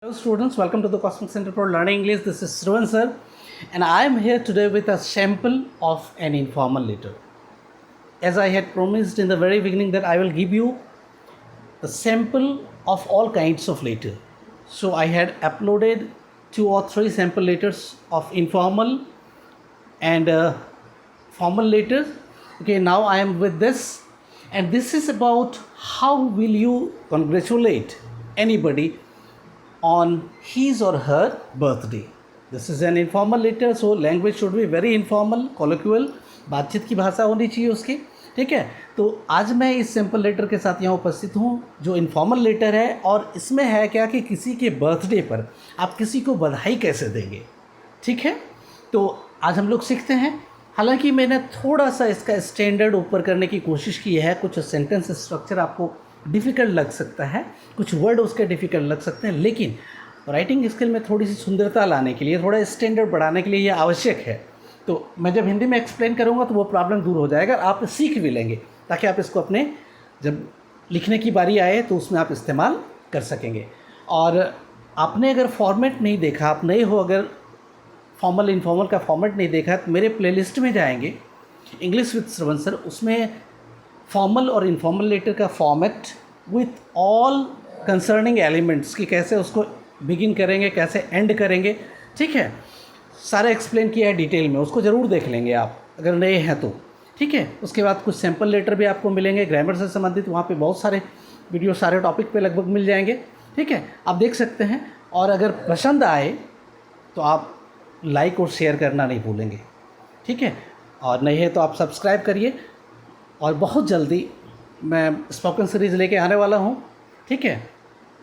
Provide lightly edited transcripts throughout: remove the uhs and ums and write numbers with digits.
Hello students, welcome to the Cosmic Center for Learning English. This is Srivan sir and I am here today with a sample of an informal letter. As I had promised in the very beginning that I will give you the sample of all kinds of letter. So I had uploaded 2 or 3 sample letters of informal and formal letters. Okay, now I am with this and this is about how will you congratulate anybody on his or her birthday. This is an informal letter, so language should be very informal, colloquial, बातचीत की भाषा होनी चाहिए उसकी. ठीक है, तो आज मैं इस सिंपल लेटर के साथ यहाँ उपस्थित हूँ जो इनफॉर्मल लेटर है. और इसमें है क्या कि किसी के बर्थडे पर आप किसी को बधाई कैसे देंगे. ठीक है, तो आज हम लोग सीखते हैं. हालांकि मैंने थोड़ा सा इसका स्टैंडर्ड ऊपर करने की कोशिश की है. कुछ सेंटेंस स्ट्रक्चर आपको डिफ़िकल्ट लग सकता है, कुछ वर्ड उसके डिफ़िकल्ट लग सकते हैं, लेकिन राइटिंग स्किल में थोड़ी सी सुंदरता लाने के लिए, थोड़ा स्टैंडर्ड बढ़ाने के लिए ये आवश्यक है. तो मैं जब हिंदी में एक्सप्लेन करूँगा तो वो प्रॉब्लम दूर हो जाएगा, आप सीख भी लेंगे ताकि आप इसको अपने जब लिखने की बारी आए तो उसमें आप इस्तेमाल कर सकेंगे. और आपने अगर फॉर्मेट नहीं देखा, आप नए हो, अगर फॉर्मल इनफॉर्मल का फॉर्मेट नहीं देखा तो मेरे प्लेलिस्ट में जाएंगे इंग्लिश विद श्रवण सर, उसमें फॉर्मल और इनफॉर्मल लेटर का format with all concerning elements कि कैसे उसको बिगिन करेंगे, कैसे एंड करेंगे. ठीक है, सारा एक्सप्लेन किया है डिटेल में, उसको ज़रूर देख लेंगे आप अगर नए हैं तो. ठीक है, उसके बाद कुछ सैम्पल लेटर भी आपको मिलेंगे ग्रामर से संबंधित, वहाँ पे बहुत सारे वीडियो सारे टॉपिक पे लगभग मिल जाएंगे. ठीक है, आप देख सकते हैं. और अगर पसंद आए तो आप लाइक और शेयर करना नहीं भूलेंगे. ठीक है, और नहीं है तो आप सब्सक्राइब करिए. और बहुत जल्दी मैं स्पोकन सीरीज़ लेके आने वाला हूँ. ठीक है,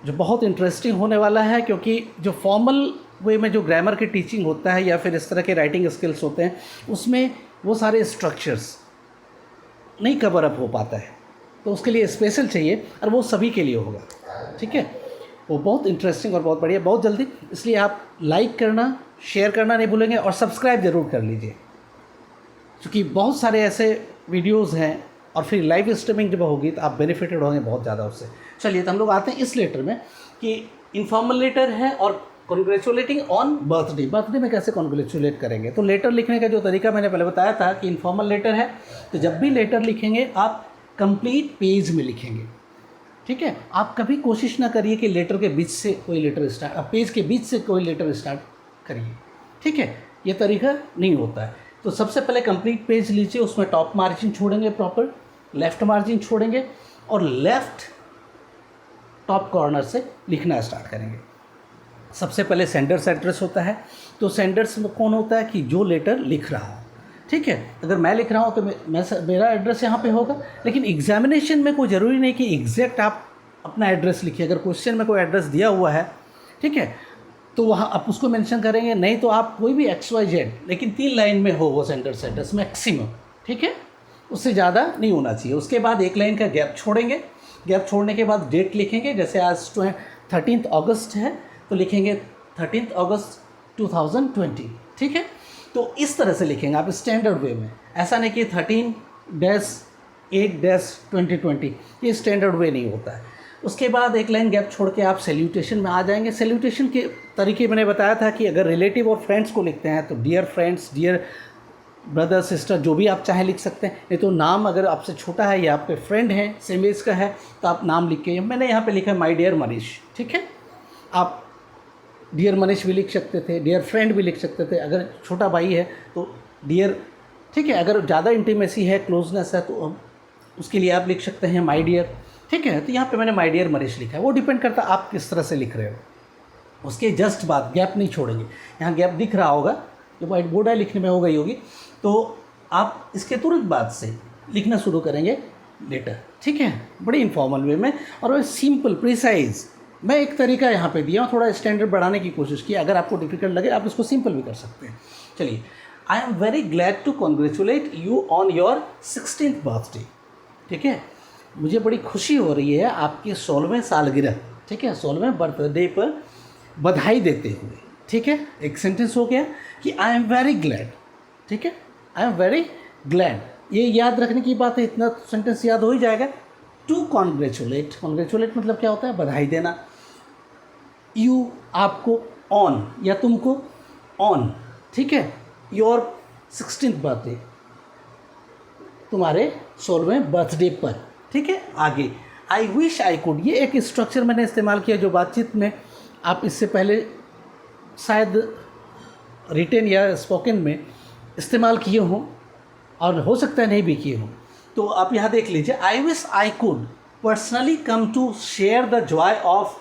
जो बहुत इंटरेस्टिंग होने वाला है, क्योंकि जो फॉर्मल वे में जो ग्रामर की टीचिंग होता है या फिर इस तरह के राइटिंग स्किल्स होते हैं उसमें वो सारे स्ट्रक्चर्स नहीं कवर अप हो पाता है, तो उसके लिए स्पेशल चाहिए और वो सभी के लिए होगा. ठीक है, वो बहुत इंटरेस्टिंग और बहुत बढ़िया, बहुत जल्दी. इसलिए आप लाइक करना, शेयर करना नहीं भूलेंगे और सब्सक्राइब ज़रूर कर लीजिए, क्योंकि बहुत सारे ऐसे वीडियोस हैं और फिर लाइव स्ट्रीमिंग जब होगी तो आप बेनिफिटेड होंगे बहुत ज़्यादा उससे. चलिए, तो हम लोग आते हैं इस लेटर में कि इनफॉर्मल लेटर है और कॉन्ग्रेचुलेटिंग ऑन बर्थडे. बर्थडे में कैसे कॉन्ग्रेचुलेट करेंगे. तो लेटर लिखने का जो तरीका मैंने पहले बताया था कि इनफॉर्मल लेटर है, तो जब भी लेटर लिखेंगे आप कंप्लीट पेज में लिखेंगे. ठीक है, आप कभी कोशिश ना करिए कि लेटर के बीच से कोई लेटर स्टार्ट, पेज के बीच से कोई लेटर स्टार्ट करिए. ठीक है, ये तरीका नहीं होता है. तो सबसे पहले कंप्लीट पेज लीजिए, उसमें टॉप मार्जिन छोड़ेंगे, प्रॉपर लेफ़्ट मार्जिन छोड़ेंगे और लेफ़्ट टॉप कॉर्नर से लिखना स्टार्ट करेंगे. सबसे पहले सेंडर्स एड्रेस होता है. तो सेंडर्स में कौन होता है कि जो लेटर लिख रहा हो. ठीक है, अगर मैं लिख रहा हूँ तो मेरा एड्रेस यहाँ पे होगा, लेकिन एग्जामिनेशन में कोई ज़रूरी नहीं कि एग्जैक्ट आप अपना एड्रेस लिखिए. अगर क्वेश्चन में कोई एड्रेस दिया हुआ है, ठीक है, तो वहाँ आप उसको मेंशन करेंगे. नहीं तो आप कोई भी XYZ, लेकिन 3 लाइन में हो वो सेंडर्स एड्रेस मैक्सिमम. ठीक है, उससे ज़्यादा नहीं होना चाहिए. उसके बाद 1 लाइन का गैप छोड़ेंगे. गैप छोड़ने के बाद डेट लिखेंगे. जैसे आज 13 अगस्त है तो लिखेंगे 13 अगस्त 2020. ठीक है, तो इस तरह से लिखेंगे आप स्टैंडर्ड वे में. ऐसा नहीं कि 13-8-2020, ये स्टैंडर्ड वे नहीं होता है. उसके बाद 1 लाइन गैप छोड़ के आप सैल्यूटेशन में आ जाएंगे. सैल्यूटेशन के तरीके मैंने बताया था कि अगर रिलेटिव और फ्रेंड्स को लिखते हैं तो dear friends, dear brother sister, जो भी आप चाहें लिख सकते हैं. नहीं तो नाम अगर आपसे छोटा है या आपके फ्रेंड हैं, सेम एज का है, तो आप नाम लिख के, मैंने यहाँ पे लिखा है माय डियर मनीष. ठीक है, आप डियर मनीष भी लिख सकते थे, डियर फ्रेंड भी लिख सकते थे. अगर छोटा भाई है तो डियर. ठीक है, अगर ज़्यादा इंटीमेसी है, क्लोजनेस है, तो उसके लिए आप लिख सकते हैं माय डियर. ठीक है, तो यहाँ पे मैंने माय डियर मनीष लिखा है. वो डिपेंड करता है आप किस तरह से लिख रहे हो. उसके जस्ट बाद गैप नहीं छोड़ेंगे. यहाँ गैप दिख रहा होगा, जो वाइट बोर्ड है लिखने में हो गई होगी, तो आप इसके तुरंत बाद से लिखना शुरू करेंगे लेटर. ठीक है, बड़ी इनफॉर्मल वे में और वो सिंपल प्रिसाइज. मैं एक तरीका यहाँ पे दिया हूँ, थोड़ा स्टैंडर्ड बढ़ाने की कोशिश की. अगर आपको डिफिकल्ट लगे आप इसको सिंपल भी कर सकते हैं. चलिए, I am very glad to congratulate you on your 16th birthday. ठीक है, मुझे बड़ी खुशी हो रही है आपकी 16वें सालगिरह. ठीक है, 16वें बर्थडे पर बधाई देते हुए. ठीक है, एक सेंटेंस हो गया कि आई एम वेरी ग्लैड. ठीक है, आई एम वेरी ग्लैड, ये याद रखने की बात है. इतना सेंटेंस याद हो ही जाएगा. टू कॉन्ग्रेचुलेट, कॉन्ग्रेचुलेट मतलब क्या होता है, बधाई देना. यू आपको ऑन या तुमको ऑन, ठीक है, योर 16th बर्थडे, तुम्हारे 16वें बर्थडे पर, ठीक है। आगे आई विश आई कुड, ये एक स्ट्रक्चर मैंने इस्तेमाल किया जो बातचीत में आप इससे पहले शायद रिटेन या स्पोकन में इस्तेमाल किए हों और हो सकता है नहीं भी किए हों। तो आप यहाँ देख लीजिए, I wish I could personally come to share the joy of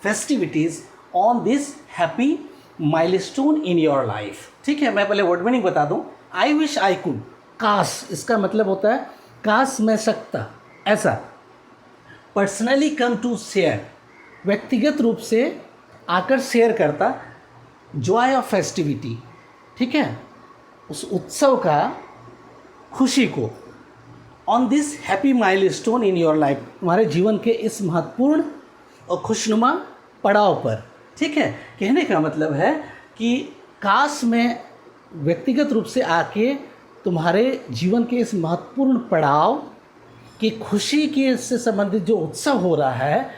festivities on this happy milestone in your life, ठीक है। मैं पहले वर्ड मीनिंग बता दूँ। आई विश आई कुड, काश इसका मतलब होता है काश मैं सकता ऐसा। पर्सनली कम टू शेयर, व्यक्तिगत रूप से आकर शेयर करता, जॉय ऑफ फेस्टिविटी, ठीक है, उस उत्सव का, खुशी को, on this happy milestone in your life, तुम्हारे जीवन के इस महत्वपूर्ण और खुशनुमा पड़ाव पर, ठीक है। कहने का मतलब है कि काश मैं व्यक्तिगत रूप से आके तुम्हारे जीवन के इस महत्वपूर्ण पड़ाव की खुशी के से संबंधित जो उत्सव हो रहा है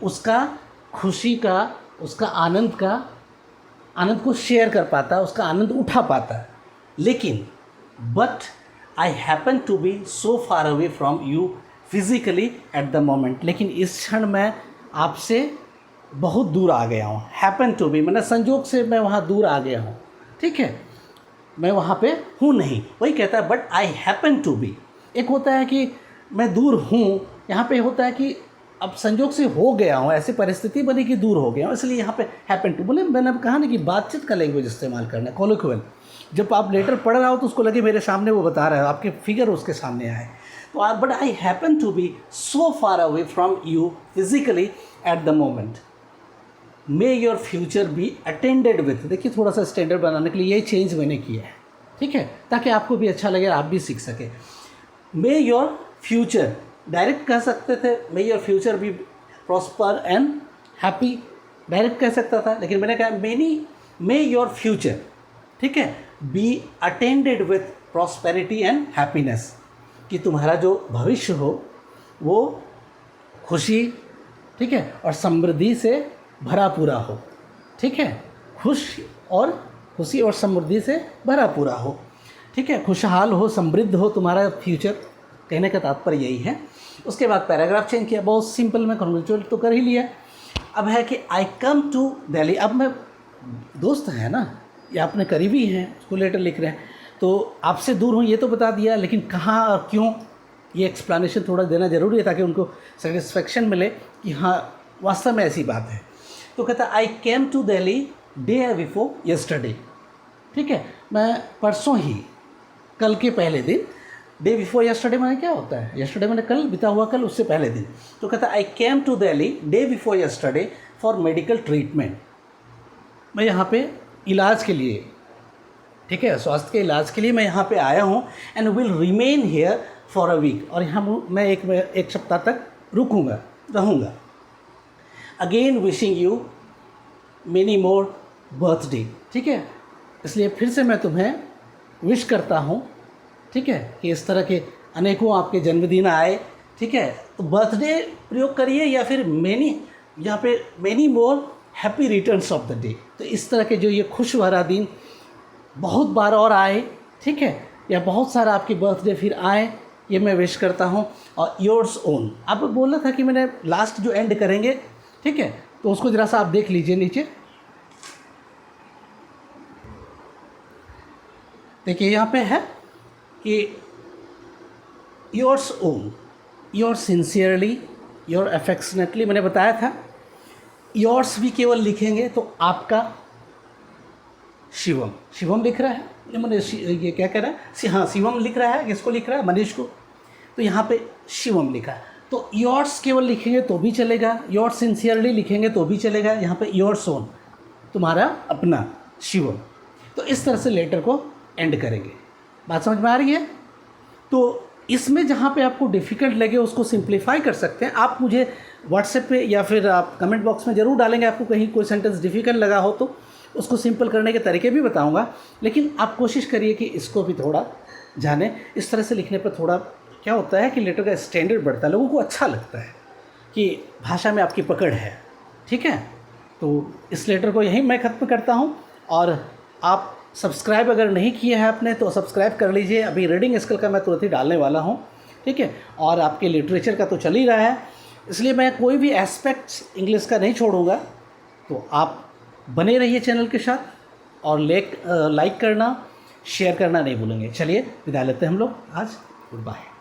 उसका, खुशी का, उसका आनंद को शेयर कर पाता, उसका आनंद उठा पाता। लेकिन but I happen to be so far away from you physically at the moment, लेकिन इस क्षण मैं आपसे बहुत दूर आ गया हूँ। हैपन टू बी मतलब संजोग से मैं वहाँ दूर आ गया हूँ, ठीक है, मैं वहाँ पे हूँ नहीं। वही कहता है but I happen to be. एक होता है कि मैं दूर हूँ, यहाँ पे होता है कि अब संजोग से हो गया हूँ, ऐसी परिस्थिति बनी कि दूर हो गया हूँ, इसलिए यहाँ पे हैपन टू। बोले मैंने अब कहा ना कि बातचीत का लैंग्वेज इस्तेमाल करना है, कॉलोक्वियल। जब आप लेटर पढ़ रहा हो तो उसको लगे मेरे सामने वो बता रहा है, आपके फिगर उसके सामने आए। तो आप but I happen to be so far away from you physically at the moment, may your future be attended with. देखिए थोड़ा सा स्टैंडर्ड बनाने के लिए यही चेंज मैंने किया है, ठीक है, ताकि आपको भी अच्छा लगे, आप भी सीख सके। मे योर फ्यूचर, डायरेक्ट कह सकते थे may your future be prosper and happy, direct कह सकता था, लेकिन मैंने कहा मे योर फ्यूचर, ठीक है, B attended with prosperity and happiness, कि तुम्हारा जो भविष्य हो वो खुशी, ठीक है, और समृद्धि से भरा पूरा हो, ठीक है, खुशी और समृद्धि से भरा पूरा हो, ठीक है, खुशहाल हो, समृद्ध हो तुम्हारा फ्यूचर, कहने का तात्पर्य यही है। उसके बाद पैराग्राफ चेंज किया, बहुत सिंपल, मैं कॉन्ग्रेचुलेट तो कर ही लिया। अब है कि आई कम टू दिल्ली, अब मैं दोस्त है ना या अपने करीबी हैं, उसको लेटर लिख रहे हैं, तो आपसे दूर हूँ ये तो बता दिया, लेकिन कहाँ और क्यों ये एक्सप्लेनेशन थोड़ा देना ज़रूरी है ताकि उनको सेटिस्फेक्शन मिले कि हाँ वास्तव में ऐसी बात है। तो कहता I came to Delhi day before yesterday, ठीक है, मैं परसों ही, कल के पहले दिन, डे बिफोर यस्टरडे मैंने क्या होता है, यस्टरडे मैंने कल, बीता हुआ कल, उससे पहले दिन। तो कहता I came to Delhi day before yesterday for medical treatment, मैं यहाँ पे इलाज के लिए, ठीक है, स्वास्थ्य के इलाज के लिए मैं यहाँ पे आया हूँ। And will remain here for a week, और यहाँ मैं एक सप्ताह तक रहूँगा। Again wishing you many more birthday, ठीक है, इसलिए फिर से मैं तुम्हें विश करता हूँ, ठीक है, कि इस तरह के अनेकों आपके जन्मदिन आए, ठीक है। तो बर्थडे प्रयोग करिए या फिर यहाँ पे many more happy returns of the day, तो इस तरह के जो ये खुश भरा दिन बहुत बार और आए, ठीक है, या बहुत सारा आपकी बर्थडे फिर आए, ये मैं विश करता हूँ। और योर्स ओन, अब बोला था कि मैंने लास्ट जो एंड करेंगे, ठीक है, तो उसको ज़रा सा आप देख लीजिए नीचे, देखिए यहाँ पे है कि yours own, your sincerely, your affectionately, मैंने बताया था योर्स भी केवल लिखेंगे तो आपका शिवम लिख रहा है, ये क्या कह रहा है, हाँ शिवम लिख रहा है, किसको लिख रहा है, मनीष को, तो यहाँ पे शिवम लिखा है। तो योर्स केवल लिखेंगे तो भी चलेगा, योर्स सिंसियरली लिखेंगे तो भी चलेगा, यहाँ पे योर्स ओन, तुम्हारा अपना शिवम। तो इस तरह से लेटर को एंड करेंगे। बात समझ में आ रही है? तो इसमें जहाँ पे आपको डिफ़िकल्ट लगे उसको सिंप्लीफाई कर सकते हैं आप, मुझे व्हाट्सएप पे या फिर आप कमेंट बॉक्स में ज़रूर डालेंगे, आपको कहीं कोई सेंटेंस डिफ़िकल्ट लगा हो तो उसको सिंपल करने के तरीके भी बताऊंगा। लेकिन आप कोशिश करिए कि इसको भी थोड़ा जानें। इस तरह से लिखने पर थोड़ा क्या होता है कि लेटर का स्टैंडर्ड बढ़ता है, लोगों को अच्छा लगता है कि भाषा में आपकी पकड़ है, ठीक है। तो इस लेटर को यहीं मैं ख़त्म करता हूँ। और आप सब्सक्राइब अगर नहीं किया है आपने तो सब्सक्राइब कर लीजिए। अभी रीडिंग स्किल का मैं तुरंत ही डालने वाला हूँ, ठीक है। और आपके लिटरेचर का तो चल ही रहा है, इसलिए मैं कोई भी एस्पेक्ट्स इंग्लिश का नहीं छोड़ूंगा। तो आप बने रहिए चैनल के साथ और लाइक करना शेयर करना नहीं भूलेंगे। चलिए विदा लेते हैं हम लोग आज। Good bye.